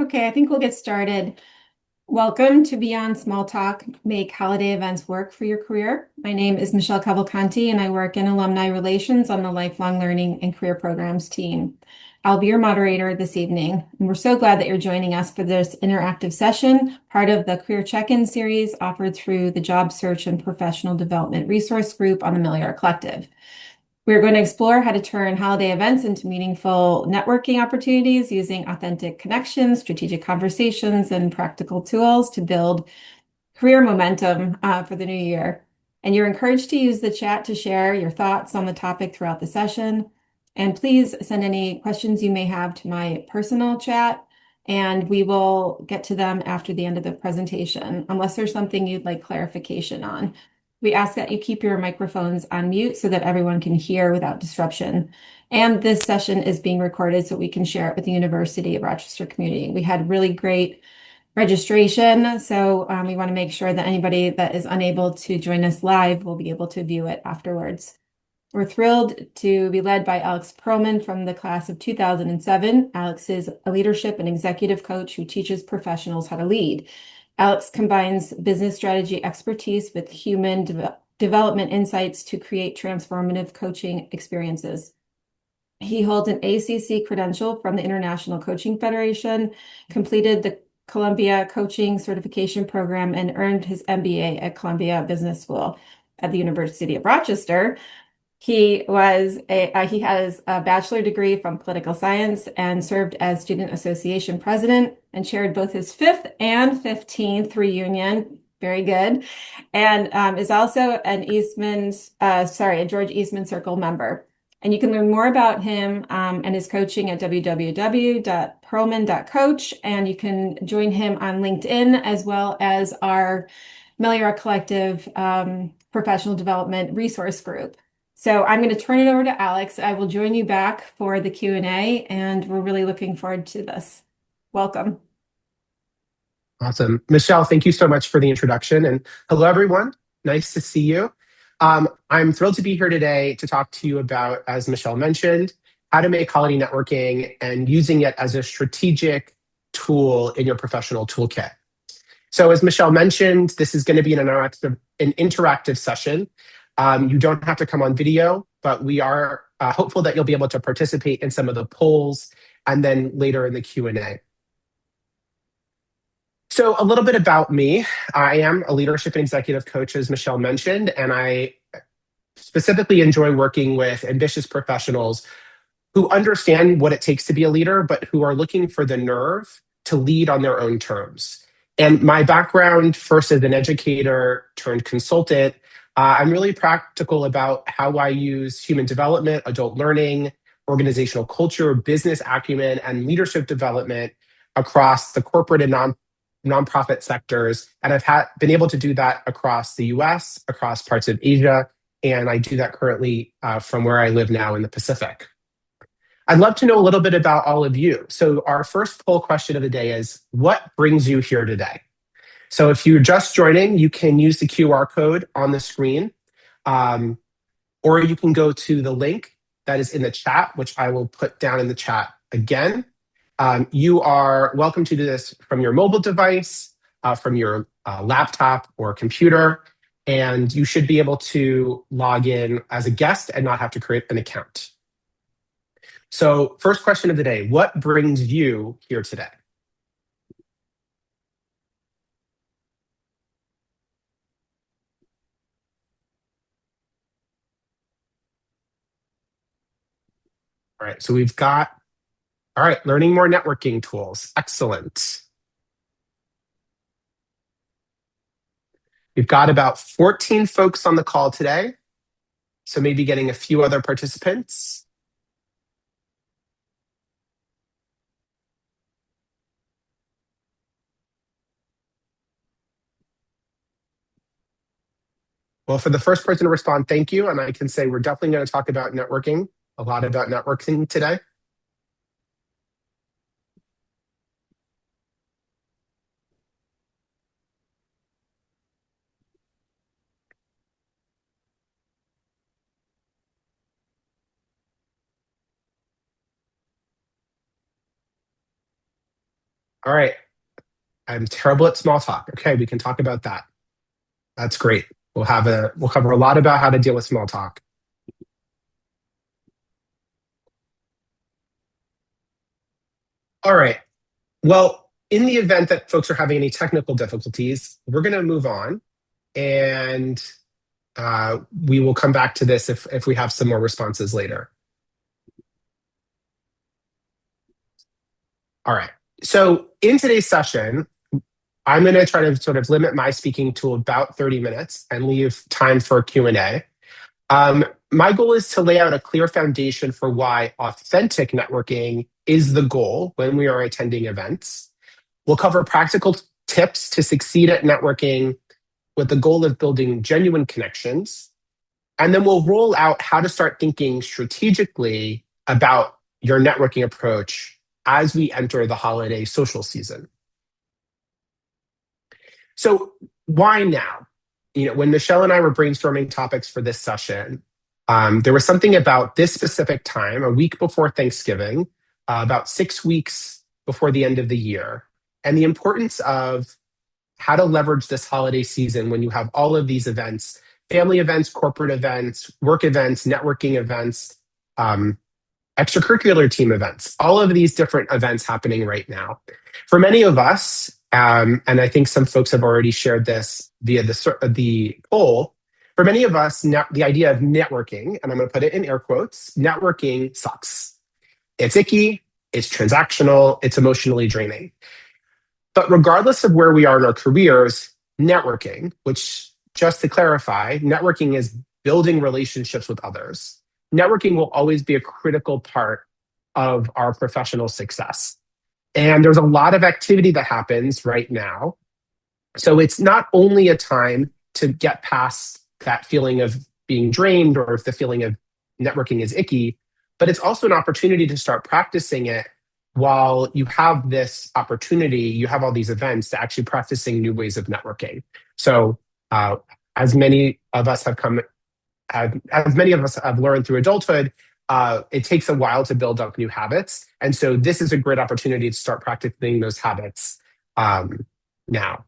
Okay, I think we'll get started. Welcome to Beyond Small Talk, Make Holiday Events Work for Your Career. My name is Michelle Cavalcanti, and I work in Alumni Relations on the Lifelong Learning and Career Programs team. I'll be your moderator this evening, and we're so glad that you're joining us for this interactive session, part of the Career Check-In series offered through the Job Search and Professional Development Resource Group on the Meliora Collective. We're going to explore how to turn holiday events into meaningful networking opportunities using authentic connections, strategic conversations, and practical tools to build career momentum for the new year. And you're encouraged to use the chat to share your thoughts on the topic throughout the session. And please send any questions you may have to my personal chat, and we will get to them after the end of the presentation, unless there's something you'd like clarification on. We ask that you keep your microphones on mute so that everyone can hear without disruption. And this session is being recorded so we can share it with the University of Rochester community. We had really great registration, so we want to make sure that anybody that is unable to join us live will be able to view it afterwards. We're thrilled to be led by Alex Perlman from the class of 2007. Alex is a leadership and executive coach who teaches professionals how to lead. Alex combines business strategy expertise with human development insights to create transformative coaching experiences. He holds an ACC credential from the International Coaching Federation, completed the Columbia Coaching Certification Program, and earned his MBA at Columbia Business School at the University of Rochester. He has a bachelor degree from political science and served as student association president and chaired both his 5th and 15th reunion. Very good. And is also a George Eastman Circle member. And you can learn more about him and his coaching at www.perlman.coach. And you can join him on LinkedIn as well as our Meliora Collective professional development resource group. So I'm going to turn it over to Alex. I will join you back for the Q&A, and we're really looking forward to this. Welcome. Awesome. Michelle, thank you so much for the introduction. And hello, everyone. Nice to see you. I'm thrilled to be here today to talk to you about, as Michelle mentioned, how to make holiday networking and using it as a strategic tool in your professional toolkit. So as Michelle mentioned, this is going to be an interactive session. You don't have to come on video, but we are hopeful that you'll be able to participate in some of the polls and then later in the Q&A. So a little bit about me. I am a leadership and executive coach, as Michelle mentioned, and I specifically enjoy working with ambitious professionals who understand what it takes to be a leader, but who are looking for the nerve to lead on their own terms. And my background, first as an educator turned consultant, I'm really practical about how I use human development, adult learning, organizational culture, business acumen, and leadership development across the corporate and nonprofit sectors. And I've been able to do that across the US, across parts of Asia, and I do that currently from where I live now in the Pacific. I'd love to know a little bit about all of you. So our first poll question of the day is, what brings you here today? So if you're just joining, you can use the QR code on the screen, or you can go to the link that is in the chat, which I will put down in the chat again. You are welcome to do this from your mobile device, from your laptop or computer, and you should be able to log in as a guest and not have to create an account. So first question of the day, what brings you here today? All right, so we've got, all right, learning more networking tools. Excellent. We've got about 14 folks on the call today, so maybe getting a few other participants. Well, for the first person to respond, thank you. And I can say we're definitely going to talk about networking, a lot about networking today. All right. I'm terrible at small talk. Okay, we can talk about that. That's great. We'll cover a lot about how to deal with small talk. All right. Well, in the event that folks are having any technical difficulties, we're going to move on, and we will come back to this if we have some more responses later. All right. So in today's session, I'm going to try to sort of limit my speaking to about 30 minutes and leave time for Q&A. My goal is to lay out a clear foundation for why authentic networking is the goal when we are attending events. We'll cover practical tips to succeed at networking with the goal of building genuine connections. And then we'll roll out how to start thinking strategically about your networking approach as we enter the holiday social season. So, why now? When Michelle and I were brainstorming topics for this session, there was something about this specific time, a week before Thanksgiving, about 6 weeks before the end of the year, and the importance of how to leverage this holiday season when you have all of these events, family events, corporate events, work events, networking events, extracurricular team events, all of these different events happening right now. For many of us, and I think some folks have already shared this via the poll, for many of us, the idea of networking, and I'm going to put it in air quotes, networking sucks. It's icky, it's transactional, it's emotionally draining. But regardless of where we are in our careers, networking, which just to clarify, networking is building relationships with others. Networking will always be a critical part of our professional success. And there's a lot of activity that happens right now. So it's not only a time to get past that feeling of being drained or if the feeling of networking is icky, but it's also an opportunity to start practicing it while you have this opportunity, you have all these events to actually practicing new ways of networking. So as many of us have learned through adulthood, it takes a while to build up new habits. And so this is a great opportunity to start practicing those habits now.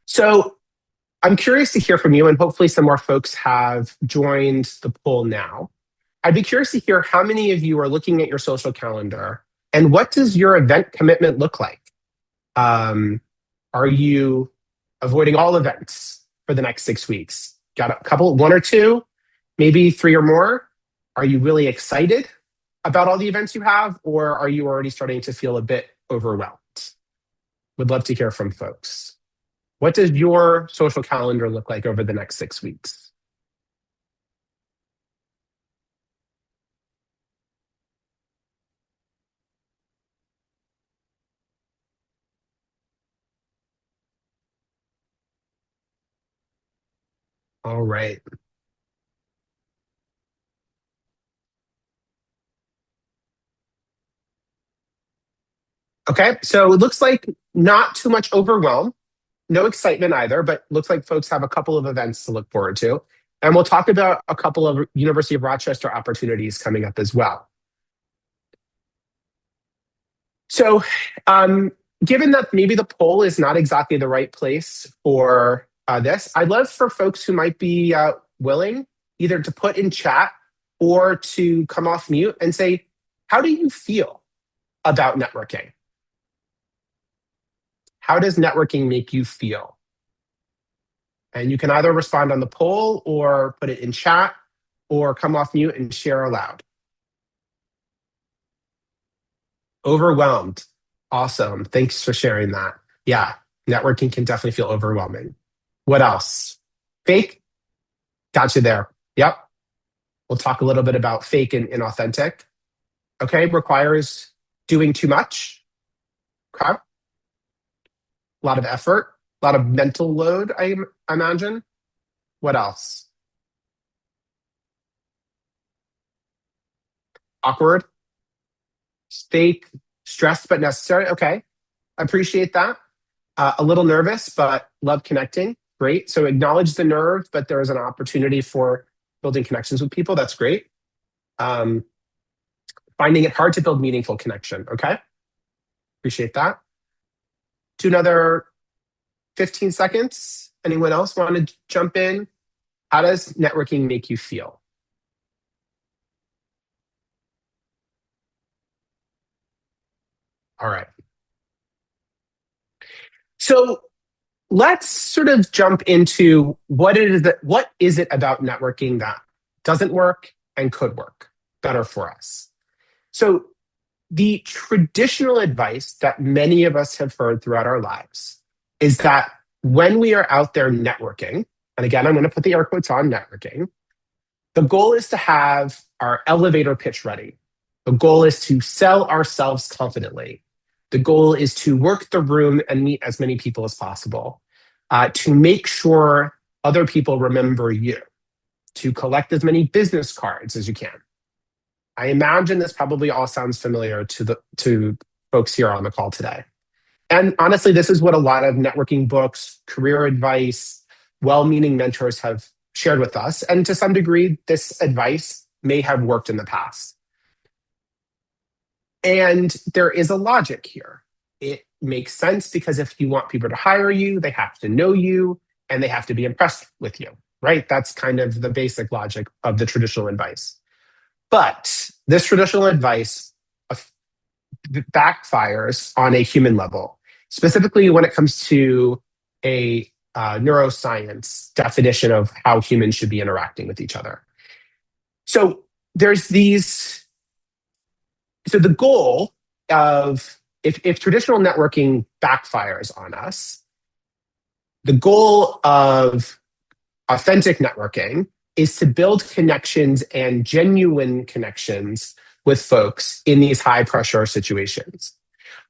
So I'm curious to hear from you, and hopefully some more folks have joined the poll now. I'd be curious to hear how many of you are looking at your social calendar and what does your event commitment look like? Are you avoiding all events for the next 6 weeks? Got a couple, one or two, maybe three or more? Are you really excited about all the events you have, or are you already starting to feel a bit overwhelmed? Would love to hear from folks. What does your social calendar look like over the next 6 weeks? All right. Okay, so it looks like not too much overwhelm, no excitement either, but looks like folks have a couple of events to look forward to. And we'll talk about a couple of University of Rochester opportunities coming up as well. So, given that maybe the poll is not exactly the right place for this, I'd love for folks who might be willing either to put in chat or to come off mute and say, how do you feel about networking? How does networking make you feel? And you can either respond on the poll or put it in chat or come off mute and share aloud. Overwhelmed. Awesome. Thanks for sharing that. Yeah, networking can definitely feel overwhelming. What else? Fake? Got you there. Yep. We'll talk a little bit about fake and inauthentic. Okay, requires doing too much. Okay. A lot of effort, a lot of mental load, I imagine. What else? Awkward, fake, stressed but necessary. Okay, I appreciate that. A little nervous, but love connecting. Great. So acknowledge the nerve, but there is an opportunity for building connections with people. That's great. Finding it hard to build meaningful connection. Okay. Appreciate that. Do another 15 seconds. Anyone else want to jump in? How does networking make you feel? All right. So let's sort of jump into what is it about networking that doesn't work and could work better for us. So the traditional advice that many of us have heard throughout our lives is that when we are out there networking, and again, I'm going to put the air quotes on networking, the goal is to have our elevator pitch ready. The goal is to sell ourselves confidently. The goal is to work the room and meet as many people as possible, to make sure other people remember you, to collect as many business cards as you can. I imagine this probably all sounds familiar to folks here on the call today. And honestly, this is what a lot of networking books, career advice, well-meaning mentors have shared with us. And to some degree, this advice may have worked in the past. And there is a logic here. It makes sense because if you want people to hire you, they have to know you and they have to be impressed with you, right? That's kind of the basic logic of the traditional advice. But this traditional advice backfires on a human level, specifically when it comes to a neuroscience definition of how humans should be interacting with each other. So there's these. So the goal of if traditional networking backfires on us, the goal of authentic networking is to build connections and genuine connections with folks in these high pressure situations.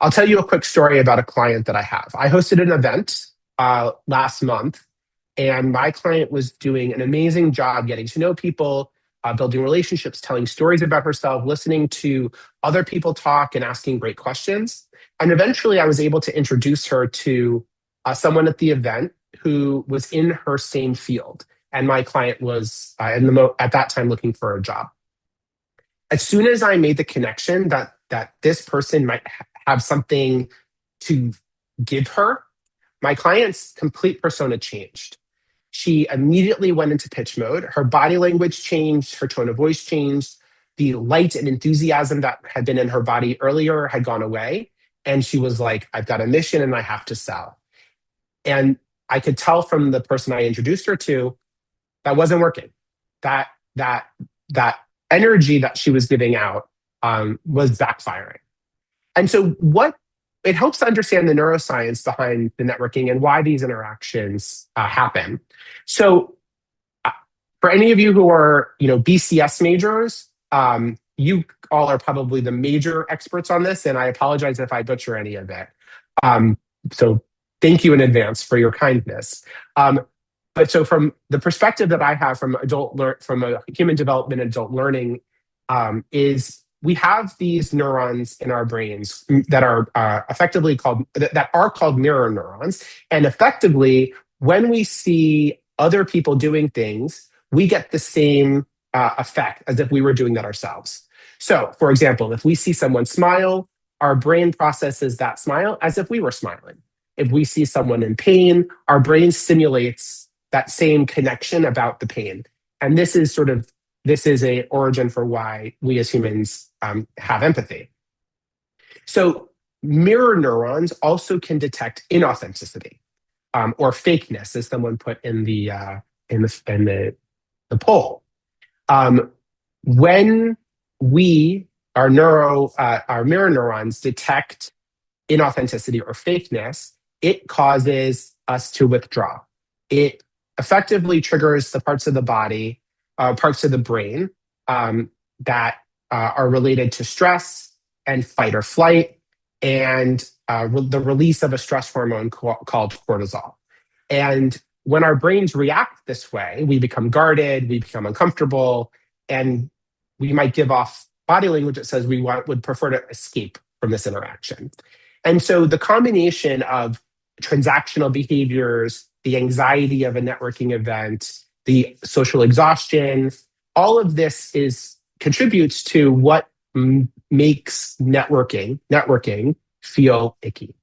I'll tell you a quick story about a client that I have. I hosted an event last month, and my client was doing an amazing job getting to know people, building relationships, telling stories about herself, listening to other people talk, and asking great questions. And eventually, I was able to introduce her to someone at the event who was in her same field. And my client was at that time looking for a job. As soon as I made the connection that this person might have something to give her, my client's complete persona changed. She immediately went into pitch mode. Her body language changed, her tone of voice changed. The light and enthusiasm that had been in her body earlier had gone away. And she was like, I've got a mission and I have to sell. And I could tell from the person I introduced her to that wasn't working. That energy that she was giving out was backfiring. And so what it helps to understand the neuroscience behind the networking and why these interactions happen. So for any of you who are BCS majors, you all are probably the major experts on this, and I apologize if I butcher any of it. So thank you in advance for your kindness. But so from the perspective that I have from from a human development and adult learning, is we have these neurons in our brains that are effectively called mirror neurons, and effectively, when we see other people doing things, we get the same effect as if we were doing that ourselves. So, for example, if we see someone smile, our brain processes that smile as if we were smiling. If we see someone in pain, our brain simulates that same connection about the pain. And this is a origin for why we as humans have empathy. So mirror neurons also can detect inauthenticity or fakeness, as someone put in the poll. When our mirror neurons detect inauthenticity or fakeness, it causes us to withdraw. It effectively triggers the parts of the body, parts of the brain that are related to stress and fight or flight, and the release of a stress hormone called cortisol. And when our brains react this way, we become guarded, we become uncomfortable, and we might give off body language that says we would prefer to escape from this interaction. And so the combination of transactional behaviors, the anxiety of a networking event, the social exhaustion, all of this contributes to what makes networking feel icky.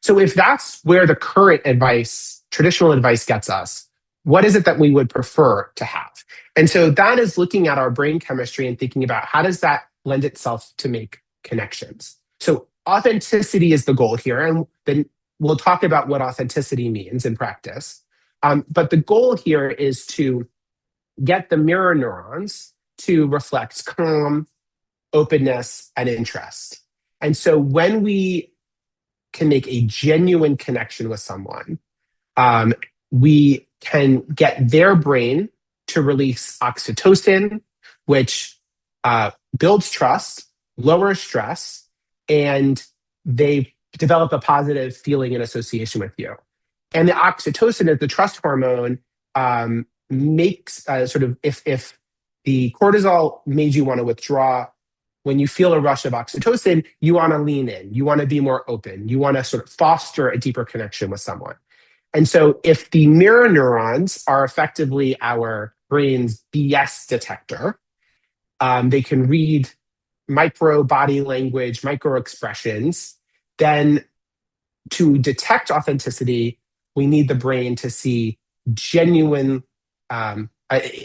So if that's where the current advice, traditional advice gets us, what is it that we would prefer to have? And so that is looking at our brain chemistry and thinking about how does that lend itself to make connections. So authenticity is the goal here. And then we'll talk about what authenticity means in practice. But the goal here is to get the mirror neurons to reflect calm, openness, and interest. And so when we can make a genuine connection with someone, we can get their brain to release oxytocin, which builds trust, lowers stress, and they develop a positive feeling and association with you. And the oxytocin is the trust hormone, makes sort of if the cortisol made you want to withdraw, when you feel a rush of oxytocin, you want to lean in, you want to be more open, you want to sort of foster a deeper connection with someone. And so if the mirror neurons are effectively our brain's BS detector, they can read micro body language, micro expressions, then to detect authenticity, we need the brain to see genuine, an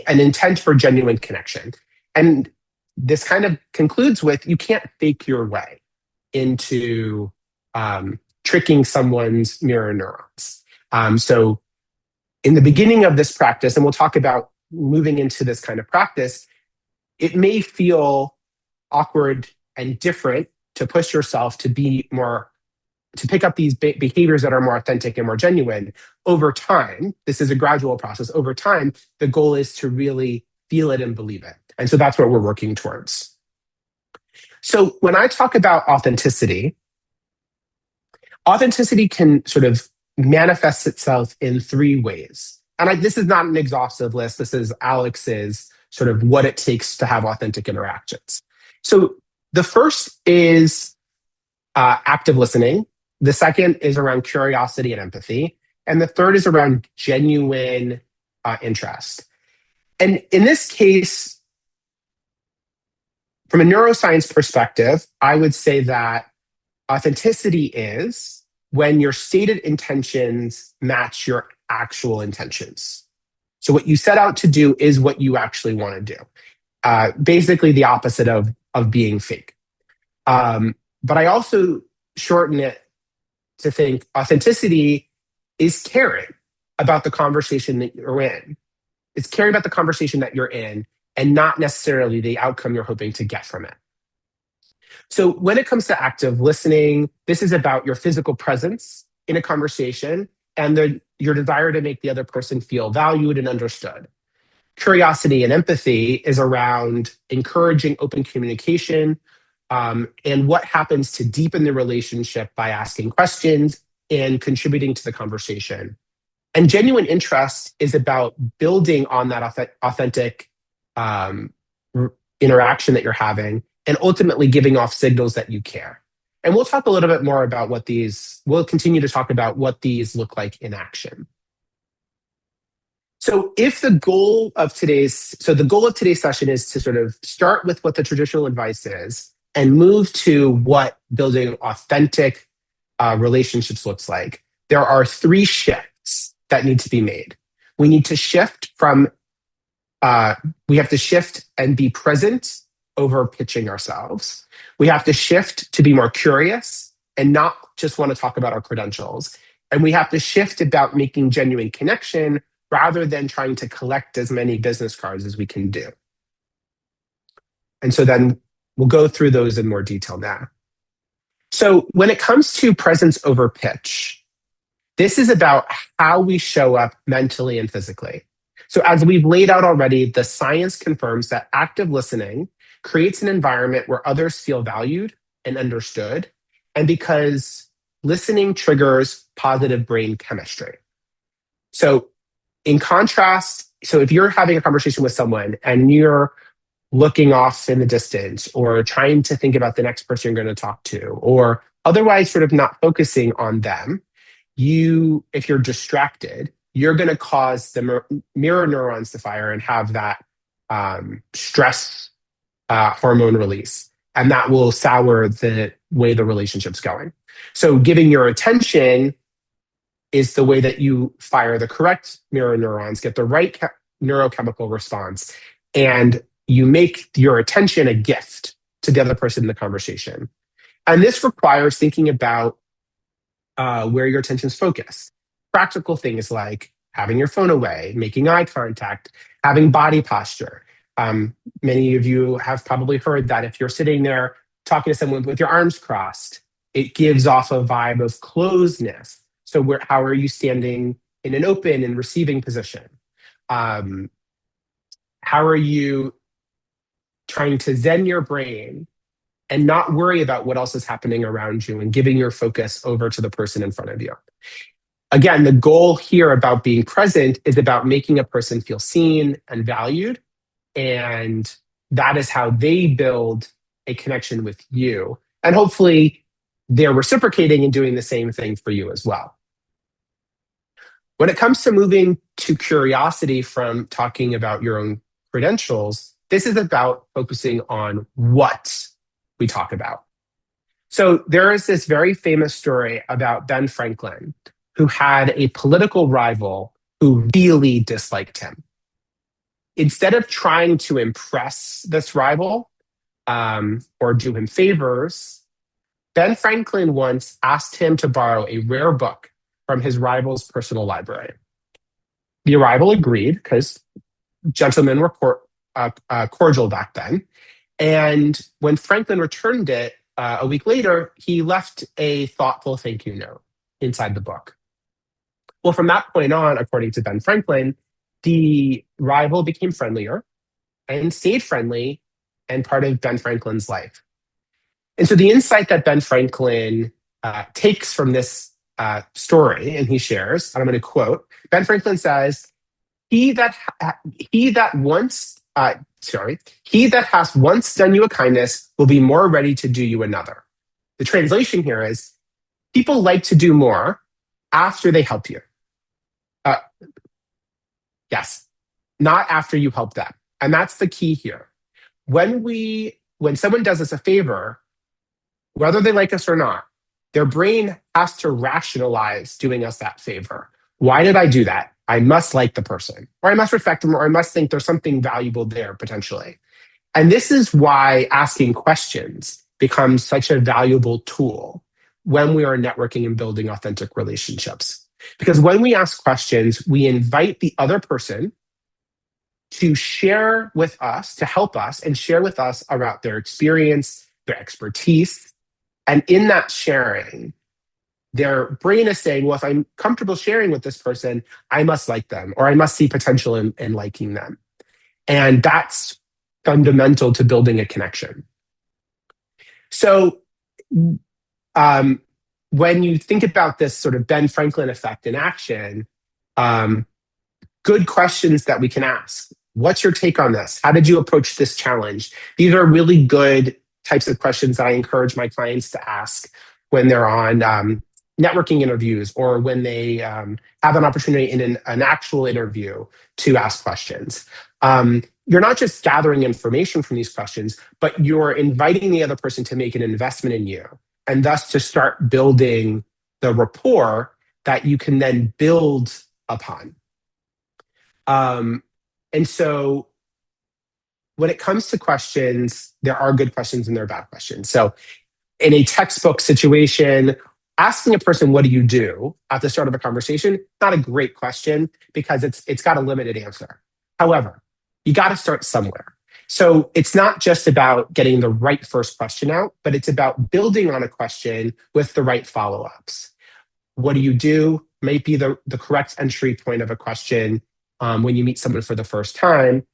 intent for genuine connection. And this kind of concludes with you can't fake your way into tricking someone's mirror neurons. So in the beginning of this practice, and we'll talk about moving into this kind of practice, it may feel awkward and different to push yourself to be more, to pick up these behaviors that are more authentic and more genuine. Over time, this is a gradual process. Over time, the goal is to really feel it and believe it. And so that's what we're working towards. So when I talk about authenticity, authenticity can sort of manifest itself in three ways. And this is not an exhaustive list. This is Alex's sort of what it takes to have authentic interactions. So the first is active listening. The second is around curiosity and empathy. And the third is around genuine interest. And in this case, from a neuroscience perspective, I would say that authenticity is when your stated intentions match your actual intentions. So what you set out to do is what you actually want to do. Basically the opposite of being fake. But I also shorten it to think authenticity is caring about the conversation that you're in. It's caring about the conversation that you're in and not necessarily the outcome you're hoping to get from it. So when it comes to active listening, this is about your physical presence in a conversation and your desire to make the other person feel valued and understood. Curiosity and empathy is around encouraging open communication, and what happens to deepen the relationship by asking questions and contributing to the conversation. And genuine interest is about building on that authentic interaction that you're having and ultimately giving off signals that you care. And we'll talk a little bit more about we'll continue to talk about what these look like in action. So the goal of today's session is to sort of start with what the traditional advice is and move to what building authentic relationships looks like. There are three shifts that need to be made. We need to shift from, we have to shift and be present over pitching ourselves. We have to shift to be more curious and not just want to talk about our credentials. And we have to shift about making genuine connection rather than trying to collect as many business cards as we can do. And so then we'll go through those in more detail now. So when it comes to presence over pitch, this is about how we show up mentally and physically. So as we've laid out already, the science confirms that active listening creates an environment where others feel valued and understood, and because listening triggers positive brain chemistry. So in contrast, so if you're having a conversation with someone and you're looking off in the distance or trying to think about the next person you're going to talk to, or otherwise sort of not focusing on them, if you're distracted, you're going to cause the mirror neurons to fire and have that stress hormone release. And that will sour the way the relationship's going. So giving your attention is the way that you fire the correct mirror neurons, get the right neurochemical response, and you make your attention a gift to the other person in the conversation. And this requires thinking about where your attention's focused. Practical things like having your phone away, making eye contact, having body posture. Many of you have probably heard that if you're sitting there talking to someone with your arms crossed, it gives off a vibe of closedness. So how are you standing in an open and receiving position? How are you trying to zen your brain and not worry about what else is happening around you and giving your focus over to the person in front of you? Again, the goal here about being present is about making a person feel seen and valued. And that is how they build a connection with you. And hopefully they're reciprocating and doing the same thing for you as well. When it comes to moving to curiosity from talking about your own credentials, this is about focusing on what we talk about. So there is this very famous story about Ben Franklin, who had a political rival who really disliked him. Instead of trying to impress this rival or do him favors, Ben Franklin once asked him to borrow a rare book from his rival's personal library. The rival agreed because gentlemen were cordial back then. And when Franklin returned it a week later, he left a thoughtful thank you note inside the book. Well, from that point on, according to Ben Franklin, the rival became friendlier and stayed friendly and part of Ben Franklin's life. And so the insight that Ben Franklin takes from this story, and he shares, and I'm going to quote, Ben Franklin says, he that has once done you a kindness will be more ready to do you another. The translation here is, people like to do more after they help you. Yes, not after you help them. And that's the key here. When someone does us a favor, whether they like us or not, their brain has to rationalize doing us that favor. Why did I do that? I must like the person, or I must respect them, or I must think there's something valuable there potentially. And this is why asking questions becomes such a valuable tool when we are networking and building authentic relationships. Because when we ask questions, we invite the other person to share with us, to help us and share with us about their experience, their expertise. And in that sharing, their brain is saying, well, if I'm comfortable sharing with this person, I must like them, or I must see potential in liking them. And that's fundamental to building a connection. So when you think about this sort of Ben Franklin effect in action, good questions that we can ask. What's your take on this? How did you approach this challenge? These are really good types of questions that I encourage my clients to ask when they're on networking interviews or when they have an opportunity in an actual interview to ask questions. You're not just gathering information from these questions, but you're inviting the other person to make an investment in you, and thus to start building the rapport that you can then build upon. And so when it comes to questions, there are good questions and there are bad questions. So in a textbook situation, asking a person, what do you do at the start of a conversation, not a great question because it's got a limited answer. However, you got to start somewhere. So it's not just about getting the right first question out, but it's about building on a question with the right follow-ups. What do you do might be the correct entry point of a question when you meet someone for the first time.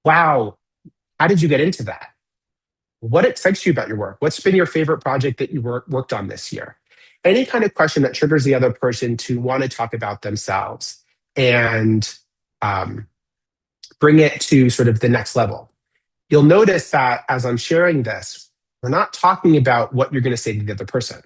Wow, how did you get into that? What excites you about your work? What's been your favorite project that you worked on this year? Any kind of question that triggers the other person to want to talk about themselves and bring it to sort of the next level. You'll notice that as I'm sharing this, we're not talking about what you're going to say to the other person.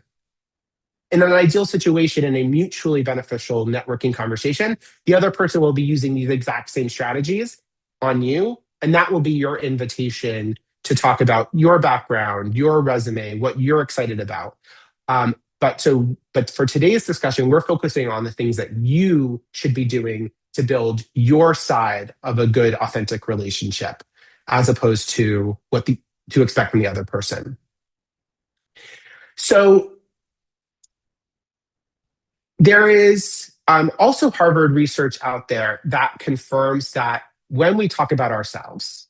In an ideal situation, in a mutually beneficial networking conversation, the other person will be using these exact same strategies on you, and that will be your invitation to talk about your background, your resume, what you're excited about. But for today's discussion, we're focusing on the things that you should be doing to build your side of a good, authentic relationship, as opposed to to expect from the other person. So there is also Harvard research out there that confirms that when we talk about ourselves,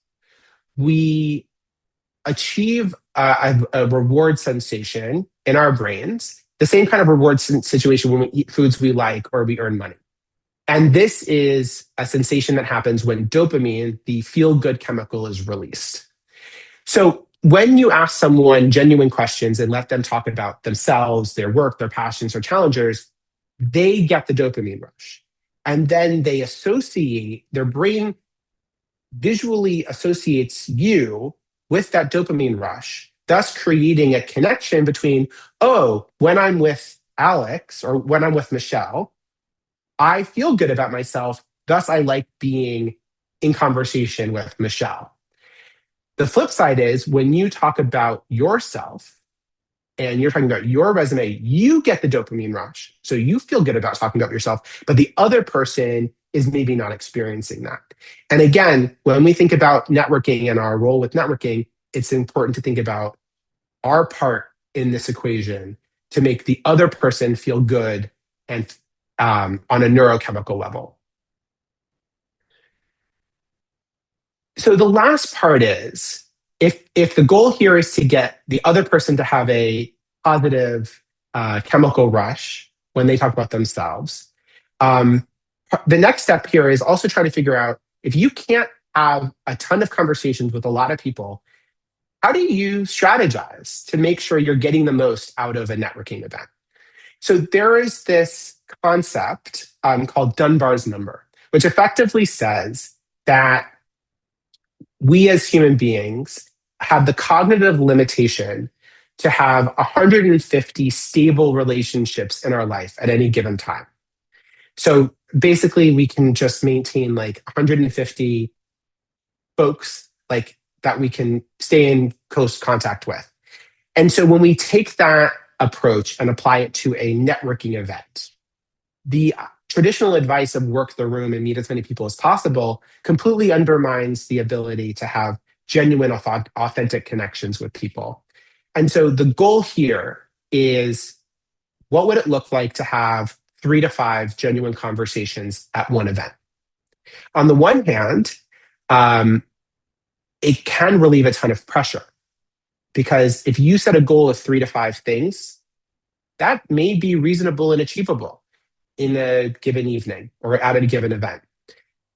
we achieve a reward sensation in our brains, the same kind of reward situation when we eat foods we like or we earn money. And this is a sensation that happens when dopamine, the feel good chemical, is released. So when you ask someone genuine questions and let them talk about themselves, their work, their passions, or challengers, they get the dopamine rush. And then their brain visually associates you with that dopamine rush, thus creating a connection between, oh, when I'm with Alex or when I'm with Michelle, I feel good about myself. Thus, I like being in conversation with Michelle. The flip side is when you talk about yourself and you're talking about your resume, you get the dopamine rush. So you feel good about talking about yourself, but the other person is maybe not experiencing that. And again, when we think about networking and our role with networking, it's important to think about our part in this equation to make the other person feel good and on a neurochemical level. So the last part is if the goal here is to get the other person to have a positive chemical rush when they talk about themselves, the next step here is also trying to figure out if you can't have a ton of conversations with a lot of people, how do you strategize to make sure you're getting the most out of a networking event? So there is this concept called Dunbar's number, which effectively says that we as human beings have the cognitive limitation to have 150 stable relationships in our life at any given time. So basically, we can just maintain like 150 folks like that we can stay in close contact with. And so when we take that approach and apply it to a networking event, the traditional advice of work the room and meet as many people as possible completely undermines the ability to have genuine, authentic connections with people. And so the goal here is what would it look like to have 3 to 5 genuine conversations at one event? On the one hand, it can relieve a ton of pressure because if you set a goal of 3 to 5 things, that may be reasonable and achievable in a given evening or at a given event.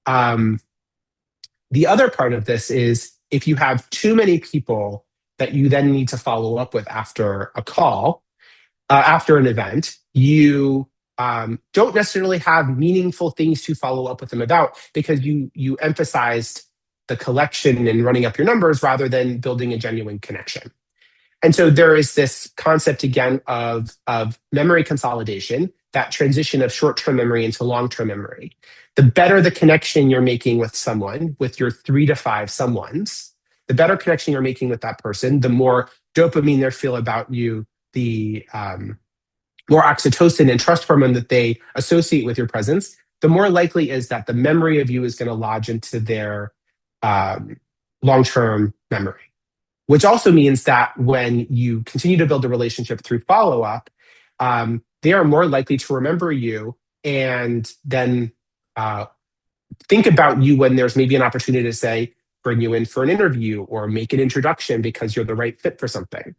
The other part of this is if you have too many people that you then need to follow up with after a call, after an event, you don't necessarily have meaningful things to follow up with them about because you emphasized the collection and running up your numbers rather than building a genuine connection. And so there is this concept again of memory consolidation, that transition of short-term memory into long-term memory. The better the connection you're making with someone, with your 3 to 5 someones, the better connection you're making with that person, the more dopamine they feel about you, the more oxytocin and trust hormone that they associate with your presence, the more likely is that the memory of you is going to lodge into their long-term memory. Which also means that when you continue to build a relationship through follow-up, they are more likely to remember you and then think about you when there's maybe an opportunity to say, bring you in for an interview or make an introduction because you're the right fit for something.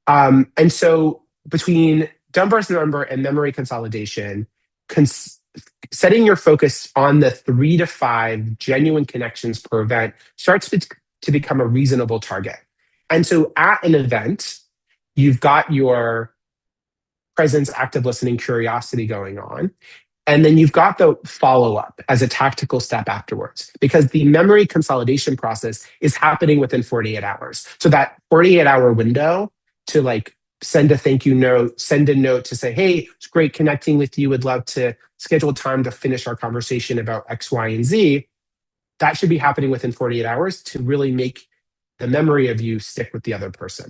And so between Dunbar's number and memory consolidation, setting your focus on the 3 to 5 genuine connections per event starts to become a reasonable target. And so at an event, you've got your presence, active listening, curiosity going on. And then you've got the follow up as a tactical step afterwards, because the memory consolidation process is happening within 48 hours. So that 48-hour window to like send a thank you note, send a note to say, hey, it's great connecting with you. Would love to schedule time to finish our conversation about X, Y, and Z. That should be happening within 48 hours to really make the memory of you stick with the other person.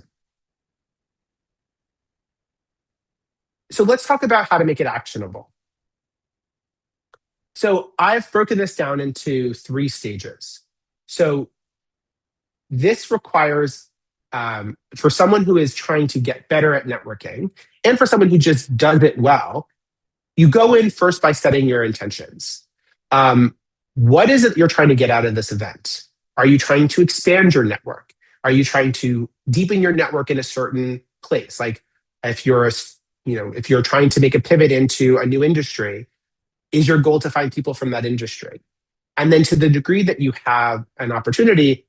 So let's talk about how to make it actionable. So I've broken this down into three stages. So this requires, for someone who is trying to get better at networking and for someone who just does it well, you go in first by setting your intentions. Um, what is it you're trying to get out of this event? Are you trying to expand your network? Are you trying to deepen your network in a certain place? Like if you're if you're trying to make a pivot into a new industry, is your goal to find people from that industry? And then to the degree that you have an opportunity,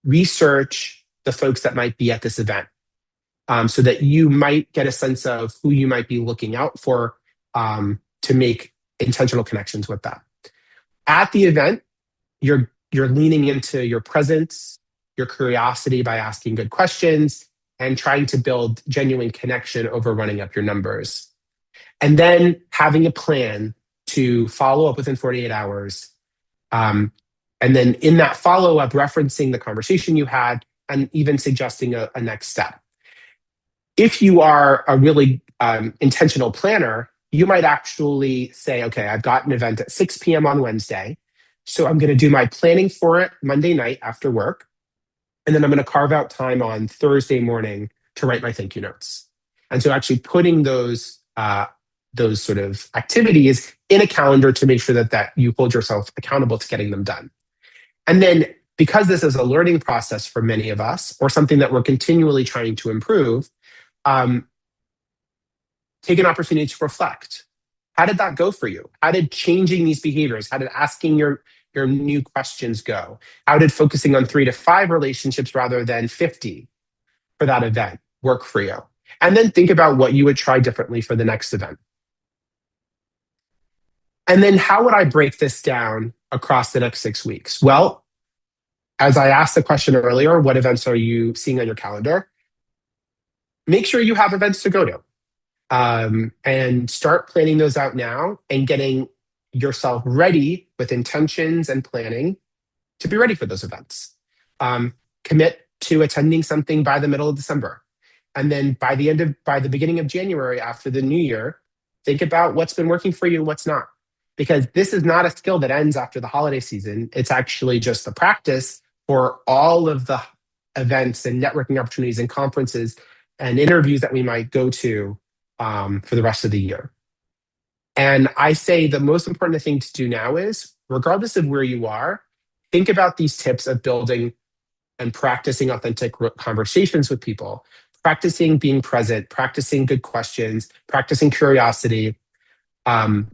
research the folks that might be at this event, so that you might get a sense of who you might be looking out for, to make intentional connections with them. At the event, you're leaning into your presence, your curiosity by asking good questions, and trying to build genuine connection over running up your numbers. And then having a plan to follow up within 48 hours. And then in that follow up, referencing the conversation you had and even suggesting a next step. If you are a really intentional planner, you might actually say, okay, I've got an event at 6 p.m. on Wednesday. So I'm going to do my planning for it Monday night after work. And then I'm going to carve out time on Thursday morning to write my thank you notes. And so actually putting those sort of activities in a calendar to make sure that you hold yourself accountable to getting them done. And then because this is a learning process for many of us, or something that we're continually trying to improve, um, take an opportunity to reflect. How did that go for you? How did changing these behaviors, how did asking your new questions go? How did focusing on 3 to 5 relationships rather than 50 for that event work for you? And then think about what you would try differently for the next event. And then how would I break this down across the next 6 weeks? Well, as I asked the question earlier, what events are you seeing on your calendar? Make sure you have events to go to. And start planning those out now and getting yourself ready with intentions and planning to be ready for those events. Commit to attending something by the middle of December. And then by the beginning of January after the new year, think about what's been working for you and what's not. Because this is not a skill that ends after the holiday season. It's actually just the practice for all of the events and networking opportunities and conferences and interviews that we might go to for the rest of the year. And I say the most important thing to do now is, regardless of where you are, think about these tips of building and practicing authentic conversations with people, practicing being present, practicing good questions, practicing curiosity,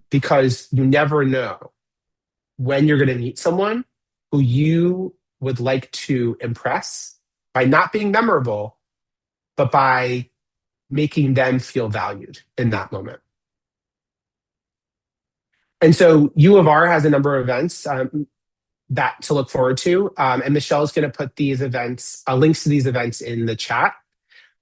because you never know when you're going to meet someone who you would like to impress by not being memorable, but by making them feel valued in that moment. And so U of R has a number of events that to look forward to. And Michelle is going to put these events, links to these events in the chat.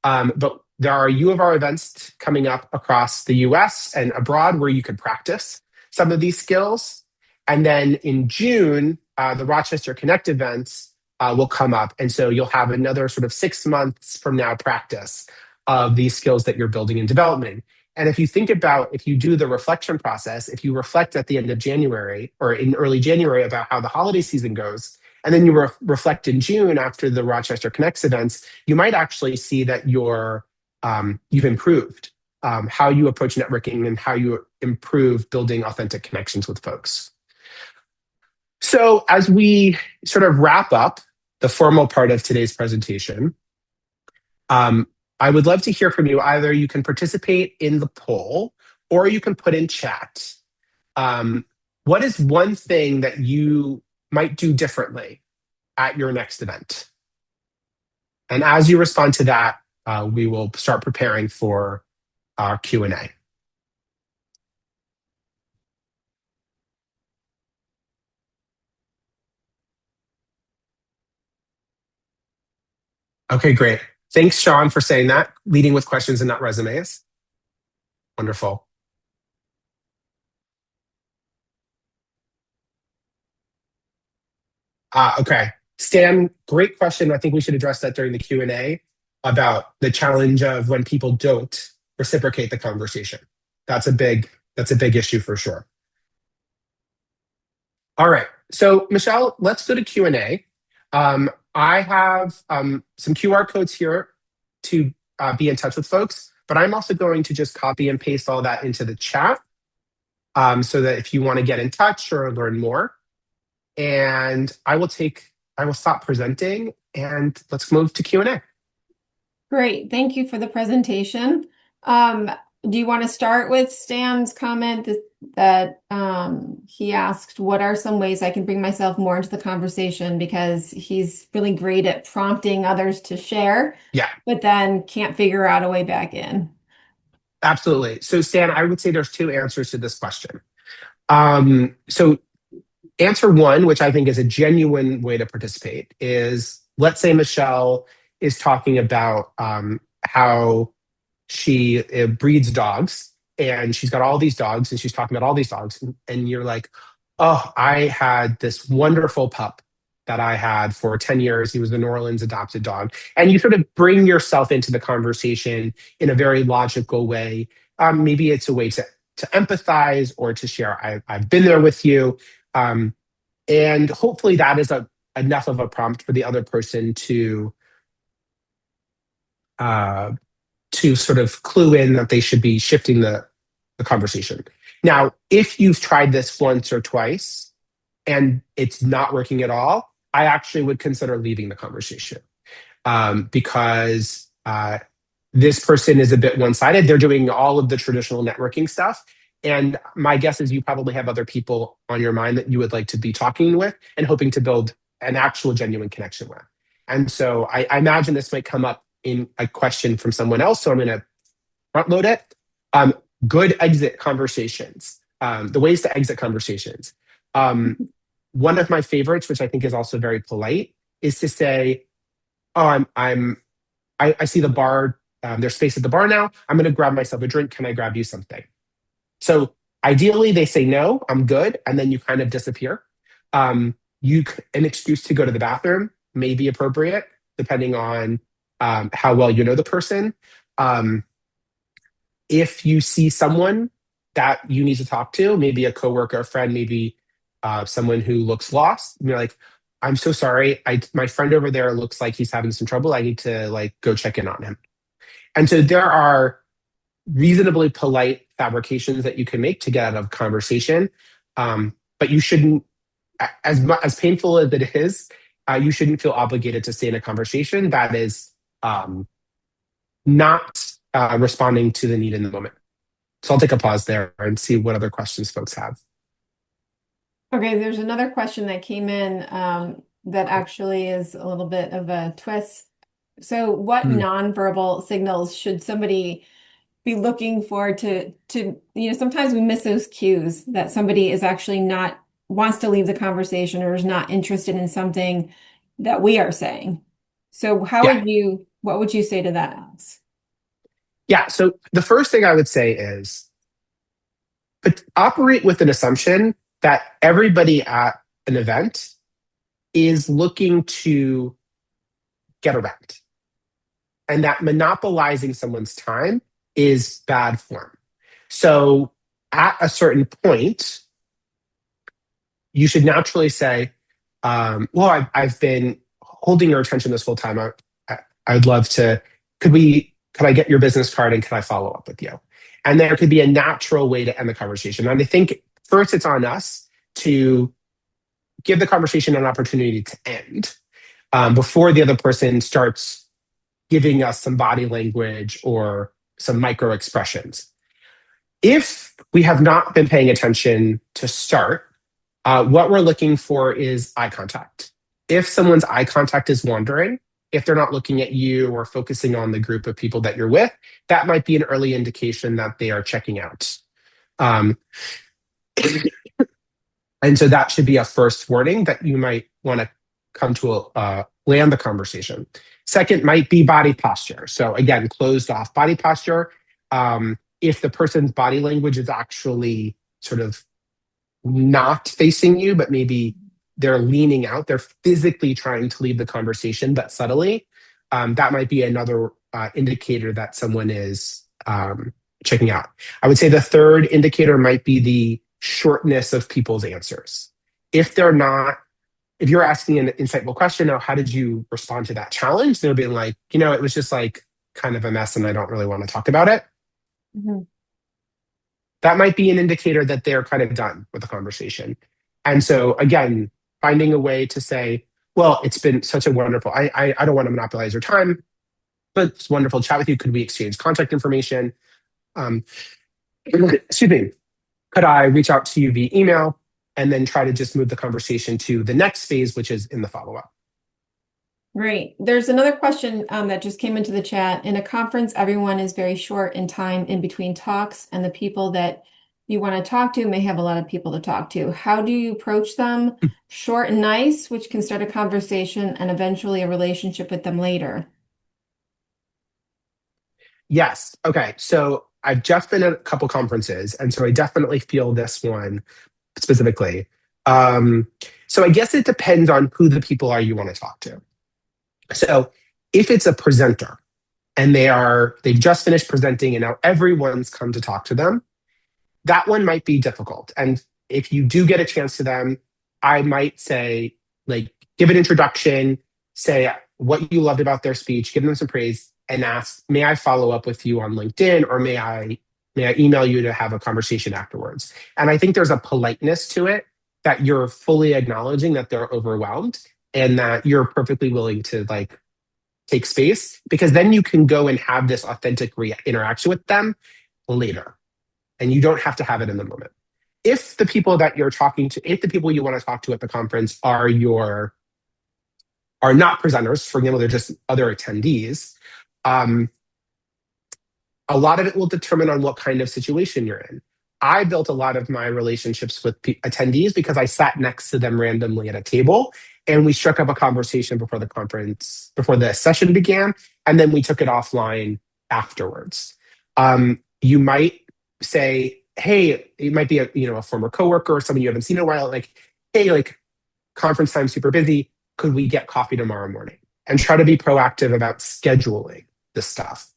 But there are U of R events coming up across the US and abroad where you could practice some of these skills. And then in June, the Rochester Connect events will come up. And so you'll have another sort of 6 months from now practice of these skills that you're building in development. And if you think about, if you do the reflection process, if you reflect at the end of January or in early January about how the holiday season goes, and then you reflect in June after the Rochester Connects events, you might actually see that you've improved how you approach networking and how you improve building authentic connections with folks. So as we sort of wrap up the formal part of today's presentation, I would love to hear from you. Either you can participate in the poll or you can put in chat. What is one thing that you might do differently at your next event? And as you respond to that, we will start preparing for our Q&A. Okay, great. Thanks, Sean, for saying that. Leading with questions and not resumes. Wonderful. Okay. Stan, great question. I think we should address that during the Q&A about the challenge of when people don't reciprocate the conversation. That's a big issue for sure. All right. So Michelle, let's go to Q&A. I have some QR codes here to be in touch with folks, but I'm also going to just copy and paste all that into the chat so that if you want to get in touch or learn more, and I will stop presenting and let's move to Q&A. Great. Thank you for the presentation. Do you want to start with Stan's comment that he asked, what are some ways I can bring myself more into the conversation? Because he's really great at prompting others to share, Yeah, but then can't figure out a way back in. absolutely. So Stan, I would say there's two answers to this question. So answer one, which I think is a genuine way to participate, is let's say Michelle is talking about how she breeds dogs and she's got all these dogs and she's talking about all these dogs. And you're like, oh, I had this wonderful pup that I had for 10 years. He was the New Orleans adopted dog. And you sort of bring yourself into the conversation in a very logical way. Maybe it's a way to empathize or to share, I've been there with you. And hopefully that is enough of a prompt for the other person uh, to sort of clue in that they should be shifting the conversation. Now, if you've tried this once or twice and it's not working at all, I actually would consider leaving the conversation because this person is a bit one-sided. They're doing all of the traditional networking stuff. And my guess is you probably have other people on your mind that you would like to be talking with and hoping to build an actual genuine connection with. And so I imagine this might come up in a question from someone else. So I'm going to front load it. Good exit conversations. The ways to exit conversations. One of my favorites, which I think is also very polite, is to say, "Oh, I see the bar. There's space at the bar now. I'm going to grab myself a drink. Can I grab you something?" So ideally, they say no. I'm good, and then you kind of disappear. An excuse to go to the bathroom may be appropriate depending on how well you know the person. If you see someone that you need to talk to, maybe a coworker, a friend, maybe someone who looks lost, you're like, "I'm so sorry. My friend over there looks like he's having some trouble. I need to like go check in on him." And so there are reasonably polite fabrications that you can make to get out of conversation, but you shouldn't, as painful as it is, you shouldn't feel obligated to stay in a conversation that is not responding to the need in the moment. So I'll take a pause there and see what other questions folks have. Okay, there's another question that came in that actually is a little bit of a twist. So what Hmm. nonverbal signals should somebody be looking for sometimes we miss those cues that somebody is actually not wants to leave the conversation or is not interested in something that we are saying. So Yeah. what would you say to that, Alex? Yeah. So the first thing I would say is but operate with an assumption that everybody at an event is looking to get around and that monopolizing someone's time is bad form. So at a certain point, you should naturally say, well, I've been holding your attention this whole time. I'd love to, could I get your business card and can I follow up with you? And there could be a natural way to end the conversation. And I think first it's on us to give the conversation an opportunity to end before the other person starts giving us some body language or some micro expressions. If we have not been paying attention to start, what we're looking for is eye contact. If someone's eye contact is wandering, if they're not looking at you or focusing on the group of people that you're with, that might be an early indication that they are checking out. Um, and so that should be a first warning that you might want to come to land the conversation. Second might be body posture. So again, closed off body posture. If the person's body language is actually sort of not facing you, but maybe they're leaning out, they're physically trying to leave the conversation, but subtly, that might be another indicator that someone is um, checking out. I would say the third indicator might be the shortness of people's answers. If they're not, if you're asking an insightful question, oh, how did you respond to that challenge? They're being like, it was just like kind of a mess and I don't really want to talk about it. Mhm. That might be an indicator that they're kind of done with the conversation. And so again, finding a way to say, well, it's been such a wonderful, I don't want to monopolize your time, but it's wonderful to chat with you. Could we exchange contact information? Um, excuse me. Could I reach out to you via email and then try to just move the conversation to the next phase, which is in the follow-up? Great. There's another question that just came into the chat. In a conference, everyone is very short in time in between talks, and the people that you want to talk to may have a lot of people to talk to. How do you approach them? Short and nice, which can start a conversation and eventually a relationship with them later. Yes. Okay. So I've just been at a couple conferences, and so I definitely feel this one specifically. Um, so I guess it depends on who the people are you want to talk to. So if it's a presenter and they've just finished presenting and now everyone's come to talk to them, that one might be difficult. And if you do get a chance to them, I might say, like, give an introduction, say what you loved about their speech, give them some praise, and ask, may I follow up with you on LinkedIn or may I email you to have a conversation afterwards? And I think there's a politeness to it that you're fully acknowledging that they're overwhelmed and that you're perfectly willing to like take space because then you can go and have this authentic interaction with them later and you don't have to have it in the moment. If the people that you're talking to, if the people you want to talk to at the conference are not presenters, for example, they're just other attendees, um, a lot of it will determine on what kind of situation you're in. I built a lot of my relationships with attendees because I sat next to them randomly at a table and we struck up a conversation before the session began, and then we took it offline afterwards. You might say, hey, it might be a former coworker or someone you haven't seen in a while, like, hey, like conference time super busy. Could we get coffee tomorrow morning? And try to be proactive about scheduling the stuff.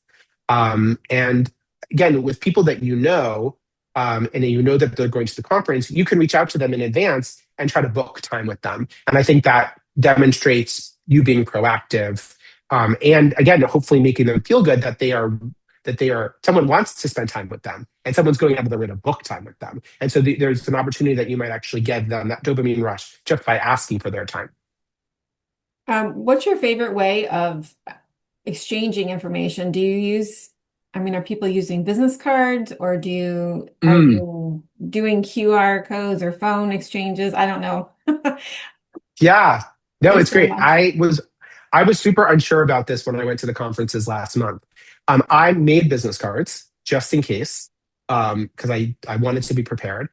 And again, with people that and you know that they're going to the conference, you can reach out to them in advance and try to book time with them. And I think that demonstrates you being proactive. And again, hopefully making them feel good that someone wants to spend time with them and someone's going out of their way to book time with them. And so there's an opportunity that you might actually give them that dopamine rush just by asking for their time. What's your favorite way of exchanging information? Are people using business cards or are Mm, you doing QR codes or phone exchanges? I don't know. yeah. No, Thanks it's very great. much. I was super unsure about this when I went to the conferences last month. I made business cards just in case, because I wanted to be prepared.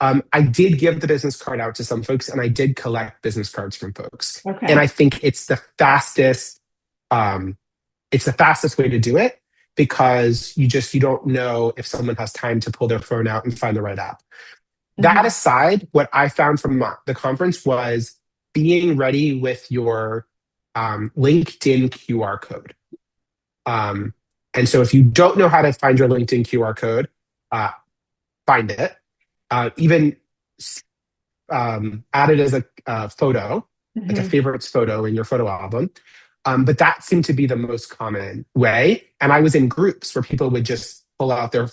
I did give the business card out to some folks, and I did collect business cards from folks. And I Okay. think um, it's the fastest way to do it because you don't know if someone has time to pull their phone out and find the right app. That Mhm. aside, what I found from the conference was being ready with your LinkedIn QR code. Um, and so if you don't know how to find your LinkedIn QR code, uh, find it. Even add it as a photo, like a Mhm. favorites photo in your photo album. But that seemed to be the most common way. And I was in groups where people would just pull out their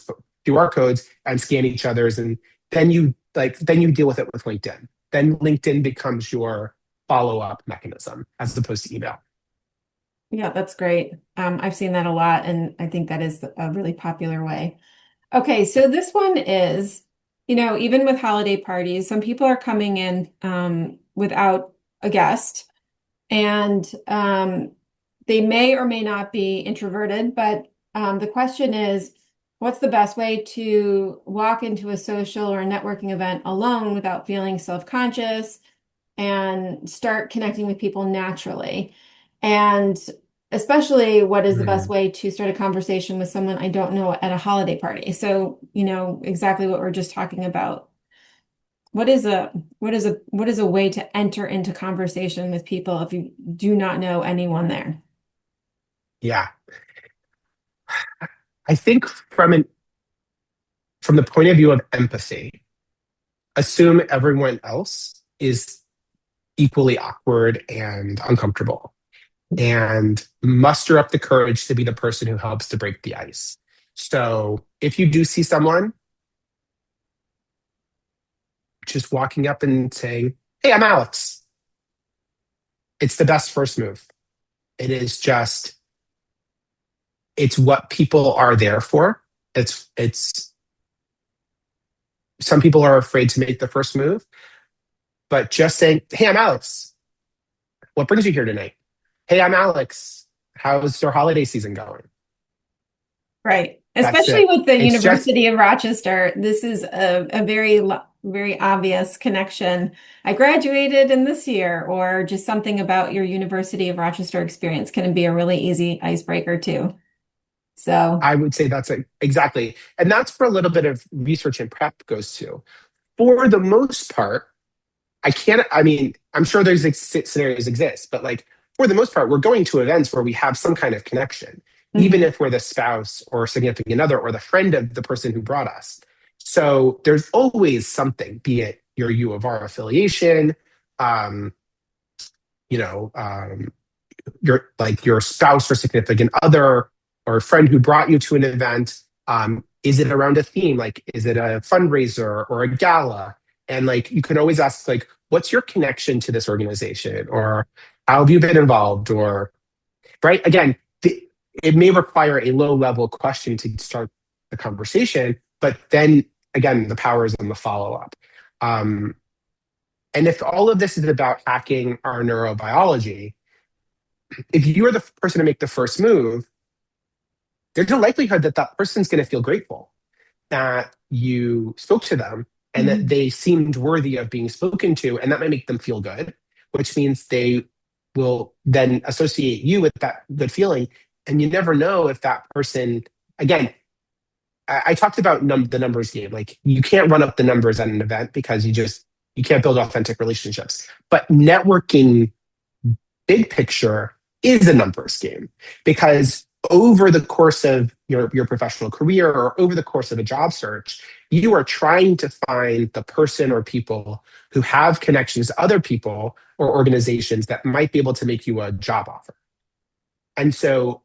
QR codes and scan each other's, and then you deal with it with LinkedIn. Then LinkedIn becomes your follow up mechanism as opposed to email. Yeah, that's great. I've seen that a lot, and I think that is a really popular way. Okay, so this one is, even with holiday parties, some people are coming in without a guest, and they may or may not be introverted, but the question is, what's the best way to walk into a social or a networking event alone without feeling self-conscious and start connecting with people naturally? And especially, what is the best Mm, way to start a conversation with someone I don't know at a holiday party? So, exactly what we're just talking about. What is a way to enter into conversation with people if you do not know anyone there? yeah. I think from the point of view of empathy, assume everyone else is equally awkward and uncomfortable, and muster up the courage to be the person who helps to break the ice. So if you do see someone, just walking up and saying, "Hey, I'm Alex." It's the best first move. It is just, it's what people are there for. It's some people are afraid to make the first move, but just saying, "Hey, I'm Alex. What brings you here tonight? Hey, I'm Alex. How's your holiday season going?" Right. That's Especially it. with the It's just, University of Rochester, this is a very obvious connection. I graduated in this year, or just something about your University of Rochester experience can be a really easy icebreaker too. So, I would say that's it. Exactly. And that's where a little bit of research and prep goes to. For the most part, I mean, I'm sure there's scenarios exist, but like for the most part, we're going to events where we have some kind of connection, even mhm, if we're the spouse or significant other or the friend of the person who brought us. So there's always something, be it your U of R affiliation, um, you know, your spouse or significant other or a friend who brought you to an event. Is it around a theme? Like, is it a fundraiser or a gala? And like, you can always ask, like, what's your connection to this organization? Or how have you been involved? Or, right? Again, it may require a low level question to start the conversation, but then again, the power is in the follow up. Um, and if all of this is about hacking our neurobiology, if you're the person to make the first move, there's a likelihood that that person's going to feel grateful that you spoke to them and that mhm. they seemed worthy of being spoken to. And that might make them feel good, which means they will then associate you with that good feeling. And you never know if that person, again, I talked about the numbers game. Like you can't run up the numbers at an event because you can't build authentic relationships. But networking big picture is a numbers game because over the course of your professional career or over the course of a job search, you are trying to find the person or people who have connections to other people or organizations that might be able to make you a job offer. And so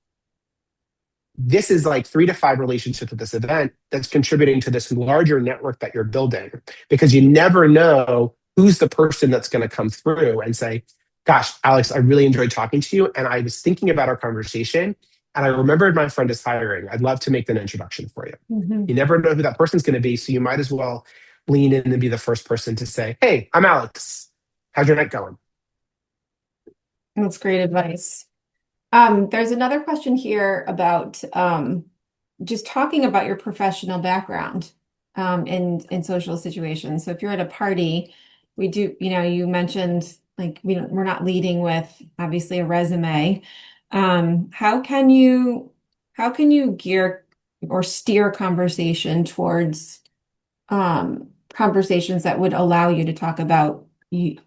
this is like 3 to 5 relationships at this event that's contributing to this larger network that you're building because you never know who's the person that's going to come through and say, "Gosh, Alex, I really enjoyed talking to you. And I was thinking about our conversation and I remembered my friend is hiring. I'd love to make an introduction for you." You Mhm. never know who that person's going to be. So you might as well lean in and be the first person to say, "Hey, I'm Alex. How's your night going?" That's great advice. There's another question here about just talking about your professional background in social situations. So if you're at a party, we do, you mentioned like we're not leading with obviously a resume. How can you gear or steer conversation towards conversations that would allow you to talk about the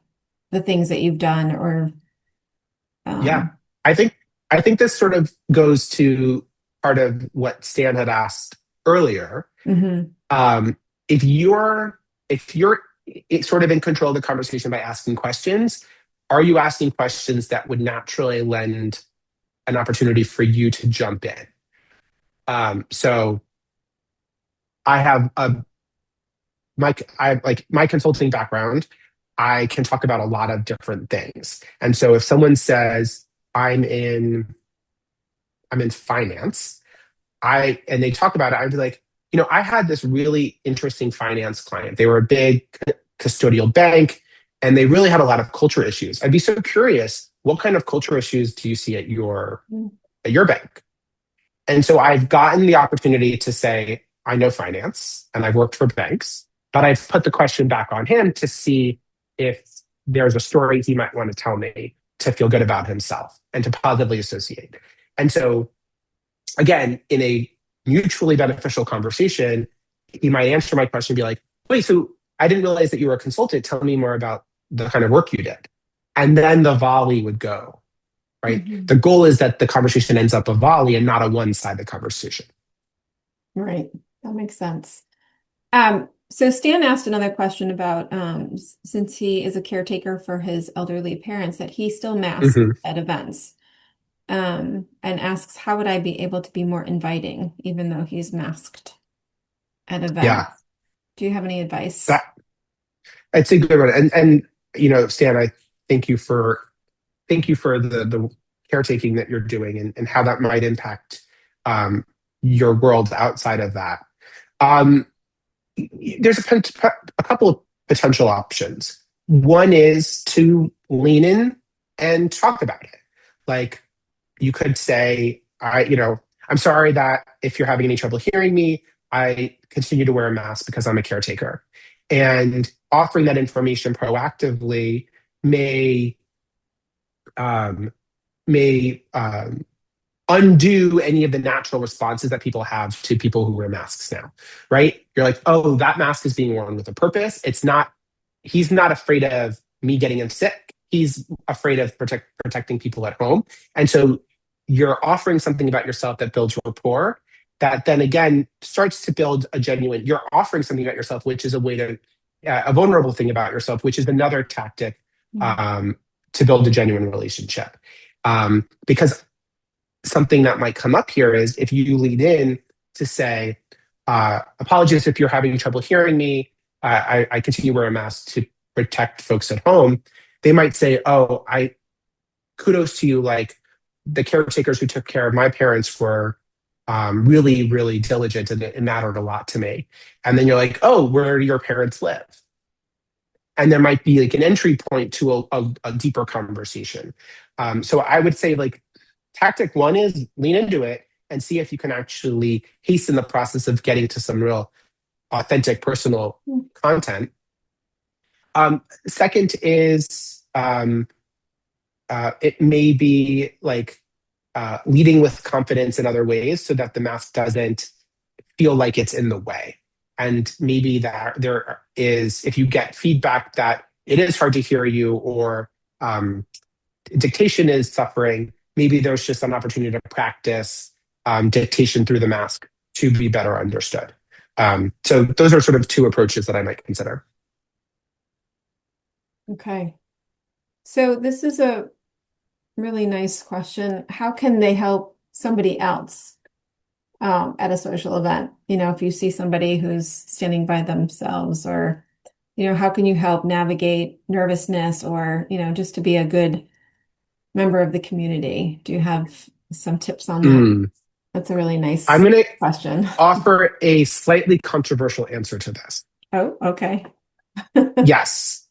things that you've done or Yeah, um, I think I think this sort of goes to part of what Stan had asked earlier. mhm. Um, if you're sort of in control of the conversation by asking questions, are you asking questions that would naturally lend an opportunity for you to jump in? So I have a I like my consulting background. I can talk about a lot of different things, and so if someone says I'm in I'm in finance, and they talk about it, I'd be like, I had this really interesting finance client. They were a big custodial bank, and they really had a lot of culture issues. I'd be so curious, what kind of culture issues do you see at your bank? And so I've gotten the opportunity to say, I know finance and I've worked for banks, but I've put the question back on him to see if there's a story he might want to tell me to feel good about himself and to positively associate. And so again, in a mutually beneficial conversation, he might answer my question and be like, "Wait, so I didn't realize that you were a consultant. Tell me more about the kind of work you did." And then the volley would go, right? Mhm. The goal is that the conversation ends up a volley and not a one sided conversation. Right. That makes sense. So Stan asked another question about since he is a caretaker for his elderly parents, that he still masks Mhm. at events. And asks, how would I be able to be more inviting, even though he's masked at events? Yeah, Do you have any advice? that it's a good one. And Stan, I thank you for the caretaking that you're doing and how that might impact your world outside of that. Um, there's a couple of potential options. One is to lean in and talk about it. Like you could say, I'm sorry that if you're having any trouble hearing me, I continue to wear a mask because I'm a caretaker. And offering that information proactively may um, may undo any of the natural responses that people have to people who wear masks now, right? You're like, oh, that mask is being worn with a purpose. He's not afraid of me getting him sick. He's afraid of protecting people at home. And so you're offering something about yourself that builds rapport that then again starts to build you're offering something about yourself, which is a vulnerable thing about yourself, which is another tactic Mm. um, to build a genuine relationship. Because something that might come up here is if you lead in to say, apologies if you're having trouble hearing me. I continue to wear a mask to protect folks at home. They might say, oh, I kudos to you. Like the caretakers who took care of my parents were really, really diligent and it mattered a lot to me. And then you're like, oh, where do your parents live? And there might be like an entry point to a deeper conversation. So I would say like tactic one is lean into it and see if you can actually hasten the process of getting to some real authentic personal content. Second is it may be like leading with confidence in other ways so that the mask doesn't feel like it's in the way. And maybe that there is, if you get feedback that it is hard to hear you or dictation is suffering, maybe there's just an opportunity to practice dictation through the mask to be better understood. So those are sort of two approaches that I might consider. Okay. So this is a really nice question. How can they help somebody else at a social event? If you see somebody who's standing by themselves, or, how can you help navigate nervousness, or, just to be a good member of the community? Do you have some tips on that? Mm. That's a really I'm nice going to question. offer a slightly controversial answer to this. Oh, okay. Yes,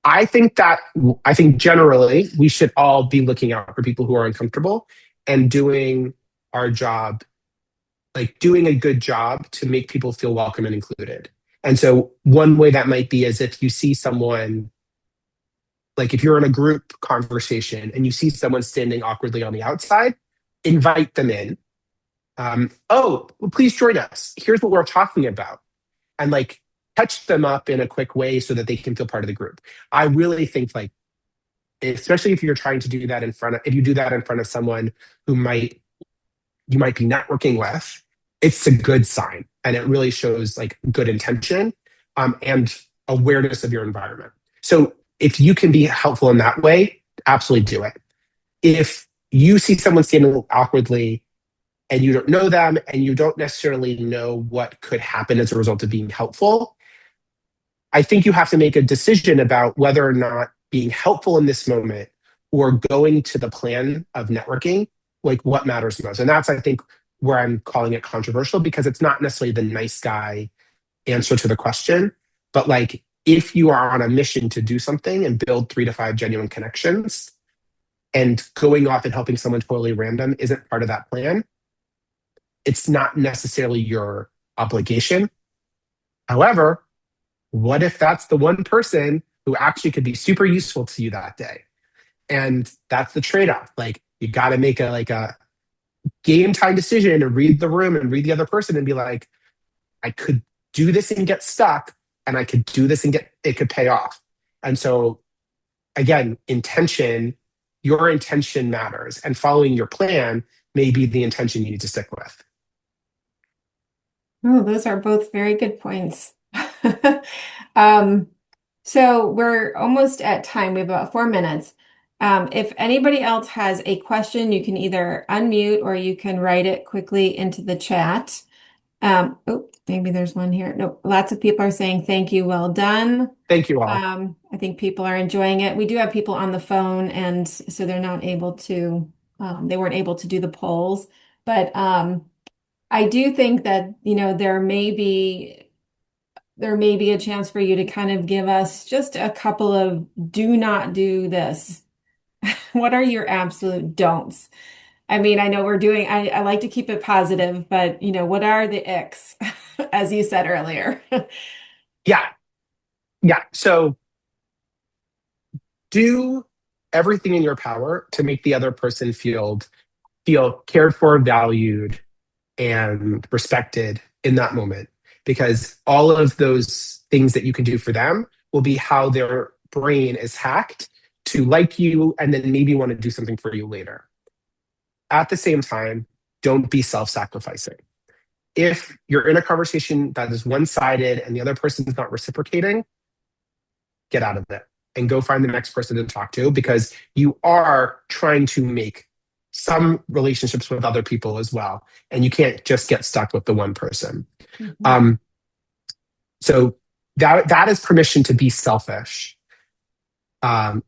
I think generally we should all be looking out for people who are uncomfortable and doing our job, like doing a good job to make people feel welcome and included. And so one way that might be is if you see someone, like if you're in a group conversation and you see someone standing awkwardly on the outside, invite them in. Oh, well, please join us. Here's what we're talking about. And like touch them up in a quick way so that they can feel part of the group. I really think like especially if you're trying to do that if you do that in front of someone who you might be networking with, it's a good sign and it really shows like good intention and awareness of your environment. So if you can be helpful in that way, absolutely do it. If you see someone standing awkwardly and you don't know them and you don't necessarily know what could happen as a result of being helpful, I think you have to make a decision about whether or not being helpful in this moment or going to the plan of networking, like what matters most. And that's, I think, where I'm calling it controversial because it's not necessarily the nice guy answer to the question, but like if you are on a mission to do something and build 3 to 5 genuine connections and going off and helping someone totally random isn't part of that plan, it's not necessarily your obligation. However, what if that's the one person who actually could be super useful to you that day? And that's the trade-off. Like you got to make a game time decision and read the room and read the other person and be like, I could do this and get stuck, and I could do this and get it could pay off. And so again, your intention matters, and following your plan may be the intention you need to stick with. Oh, those are both very good points. Um, so we're almost at time. We have about 4 minutes. If anybody else has a question, you can either unmute or you can write it quickly into the chat. Oh, maybe there's one here. No, lots of people are saying thank you, well done. Thank you all. I think people are enjoying it. We do have people on the phone, and so they're not able to, they weren't able to do the polls. But I do think that, there may be a chance for you to kind of give us just a couple of do not do this. What are your absolute don'ts? I mean, I know I like to keep it positive, but what are the icks, as you said earlier? Yeah, yeah. So do everything in your power to make the other person feel cared for, valued, and respected in that moment. Because all of those things that you can do for them will be how their brain is hacked to like you and then maybe want to do something for you later. At the same time, don't be self sacrificing. If you're in a conversation that is one sided and the other person is not reciprocating, get out of it and go find the next person to talk to, because you are trying to make some relationships with other people as well. And you can't just get stuck with the one person. Mhm. Um, so that is permission to be selfish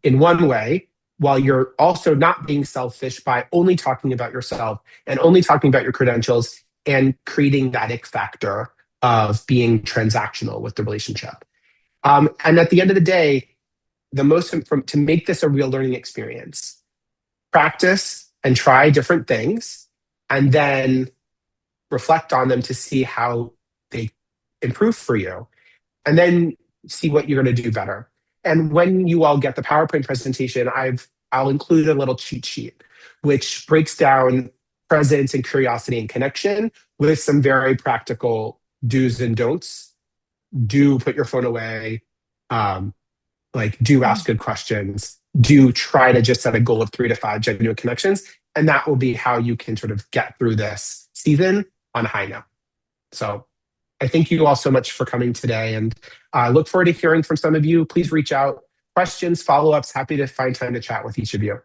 in one way, while you're also not being selfish by only talking about yourself and only talking about your credentials and creating that ick factor of being transactional with the relationship. And at the end of the day, to make this a real learning experience, practice and try different things, and then reflect on them to see how they improve for you, and then see what you're going to do better. And when you all get the PowerPoint presentation, I'll include a little cheat sheet which breaks down presence and curiosity and connection with some very practical do's and don'ts. Do put your phone away. Um, do ask good questions. Do try to just set a goal of 3 to 5 genuine connections, and that will be how you can sort of get through this season on a high note. So I thank you all so much for coming today, and I look forward to hearing from some of you. Please reach out. Questions, follow-ups, happy to find time to chat with each of you.